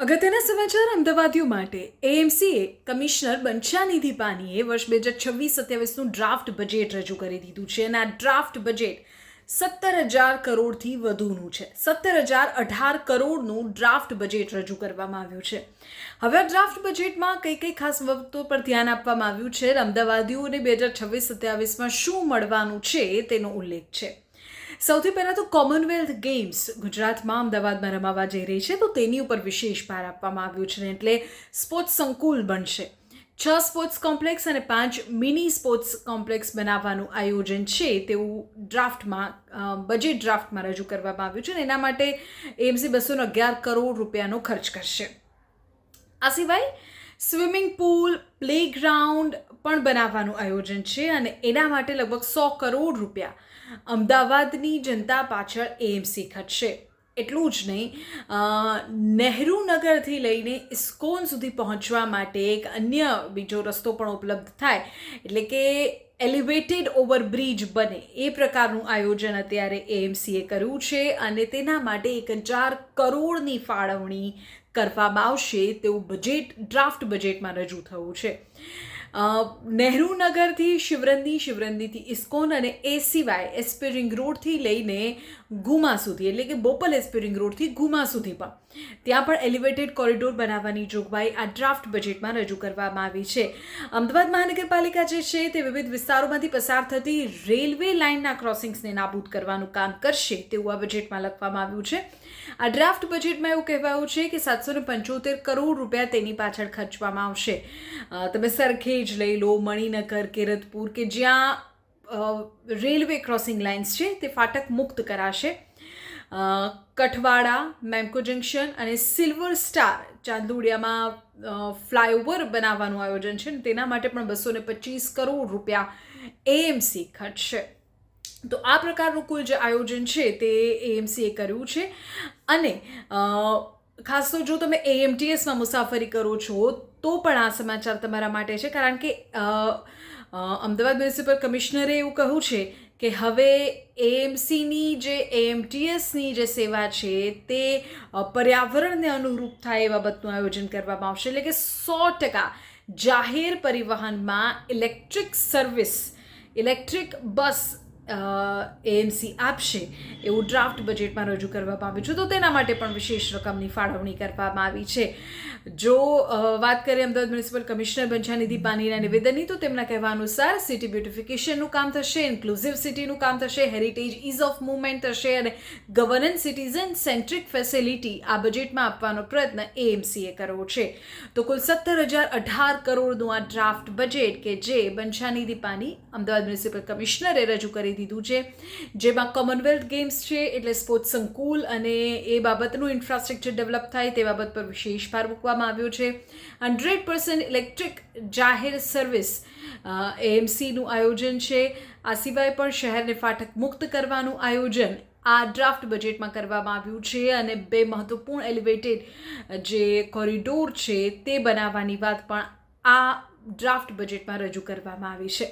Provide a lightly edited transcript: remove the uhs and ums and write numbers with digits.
અગત્યના સમાચાર અમદાવાદીઓ માટે એએમસીએ કમિશનર બંછાનિધિ પાનીએ વર્ષ 2026-27નું ડ્રાફ્ટ બજેટ રજૂ કરી દીધું છે અને આ ડ્રાફ્ટ બજેટ 17,000 કરોડથી વધુનું છે. 17,018 કરોડનું ડ્રાફ્ટ બજેટ રજૂ કરવામાં આવ્યું છે. હવે આ ડ્રાફ્ટ બજેટમાં કઈ ખાસ બાબતો પર ધ્યાન આપવામાં આવ્યું છે. અમદાવાદીઓને 2026-27માં શું મળવાનું છે તેનો ઉલ્લેખ છે. સૌથી પહેલાં તો કોમનવેલ્થ ગેમ્સ ગુજરાતમાં અમદાવાદમાં રમાવા જઈ રહી છે, તો તેની ઉપર વિશેષ ભાર આપવામાં આવ્યું છે. એટલે સ્પોર્ટ્સ સંકુલ બનશે. 6 સ્પોર્ટ્સ કોમ્પ્લેક્સ અને 5 મિની સ્પોર્ટ્સ કોમ્પ્લેક્સ બનાવવાનું આયોજન છે તેવું બજેટ ડ્રાફ્ટમાં રજૂ કરવામાં આવ્યું છે અને એના માટે એએમસી 211 કરોડ રૂપિયાનો ખર્ચ કરશે. આ સિવાય સ્વિમિંગ પૂલ, પ્લેગ્રાઉન્ડ પણ બનાવવાનું આયોજન છે અને એના માટે લગભગ 100 કરોડ રૂપિયા અમદાવાદની જનતા પાછળ એએમસી ખર્ચશે. એટલું જ નહીં, નહેરુ નગરથી લઈને ઇસ્કોન સુધી પહોંચવા માટે એક અન્ય બીજો રસ્તો પણ ઉપલબ્ધ થાય, એટલે કે એલિવેટેડ ઓવરબ્રિજ બને એ પ્રકારનું આયોજન અત્યારે એએમસીએ કર્યું છે અને તેના માટે 1,000 કરોડની ફાળવણી કરવામાં આવશે તેવું ડ્રાફ્ટ બજેટમાં રજૂ થયું છે. નહેરુ નગરથી શિવરંદીથી ઇસ્કોન અને એ સિવાય એસપી રિંગ રોડથી લઈને ગુમા સુધી, એટલે કે બોપલ એસપી રિંગ રોડથી ગુમા સુધી ત્યાં પણ એલિવેટેડ કોરિડોર બનાવવાની જોગવાઈ આ ડ્રાફ્ટ બજેટમાં રજૂ કરવામાં આવી છે. અમદાવાદ મહાનગરપાલિકા જે છે તે વિવિધ વિસ્તારોમાંથી પસાર થતી રેલવે લાઇનના ક્રોસિંગ્સને નાબૂદ કરવાનું કામ કરશે તેવું આ બજેટમાં લખવામાં આવ્યું છે. આ ડ્રાફ્ટ બજેટમાં એવું કહેવાયું છે કે 775 કરોડ રૂપિયા તેની પાછળ ખર્ચવામાં આવશે. તમે સરખેજ લઈ લો, મણિનગર, કેરતપુર કે જ્યાં રેલવે ક્રોસિંગ લાઇન્સ છે તે ફાટક મુક્ત કરાશે. કઠવાડા, મેમકો જંકશન અને સિલ્વર સ્ટાર ચાંદોડિયામાં ફ્લાયઓવર બનાવવાનું આયોજન છે અને તેના માટે પણ 225 કરોડ રૂપિયા એએમસી ખર્ચશે. તો આ પ્રકારનું કુલ જે આયોજન છે તે એએમસીએ કર્યું છે અને ખાસ તો જો તમે એએમટીએસમાં મુસાફરી કરો છો તો પણ આ સમાચાર તમારા માટે છે, કારણ કે અમદાવાદ મ્યુનિસિપલ કમિશનરે એવું કહ્યું છે કે હવે એએમસીની જે એએમટીએસની જે સેવા છે તે પર્યાવરણને અનુરૂપ થાય એ બાબતનું આયોજન કરવામાં આવશે. એટલે કે 100% જાહેર પરિવહનમાં ઇલેક્ટ્રિક બસ એએમસી આપશે એવું ડ્રાફ્ટ બજેટમાં રજૂ કરવામાં આવ્યું છે. તો તેના માટે પણ વિશેષ રકમની ફાળવણી કરવામાં આવી છે. જો વાત કરીએ અમદાવાદ મ્યુનિસિપલ કમિશનર બંછાનિધિ પાનીના નિવેદનની, તો તેમના કહેવા અનુસાર સિટી બ્યુટિફિકેશનનું કામ થશે, ઇન્ક્લુઝિવ સિટીનું કામ થશે, હેરિટેજ ઇઝ ઓફ મૂવમેન્ટ થશે અને ગવર્નન્સ સિટીઝન સેન્ટ્રિક ફેસિલિટી આ બજેટમાં આપવાનો પ્રયત્ન એએમસીએ કર્યો છે. તો કુલ 17,018 કરોડનું આ ડ્રાફ્ટ બજેટ કે જે બંછાનિધિ પાની અમદાવાદ મ્યુનિસિપલ કમિશનરે રજૂ કરી દીધું છે, જેમાં કોમનવેલ્થ ગેમ્સ છે એટલે સ્પોર્ટ્સ સંકુલ અને એ બાબતનું ઇન્ફ્રાસ્ટ્રક્ચર ડેવલપ થાય તે બાબત પર વિશેષ ભાર મૂકવામાં આવ્યો છે. 100% ઇલેક્ટ્રિક જાહેર સર્વિસ એએમસીનું આયોજન છે. આ સિવાય પણ શહેરને ફાટક મુક્ત કરવાનું આયોજન આ ડ્રાફ્ટ બજેટમાં કરવામાં આવ્યું છે અને 2 મહત્વપૂર્ણ એલિવેટેડ જે કોરિડોર છે તે બનાવવાની વાત પણ આ ડ્રાફ્ટ બજેટમાં રજૂ કરવામાં આવી છે.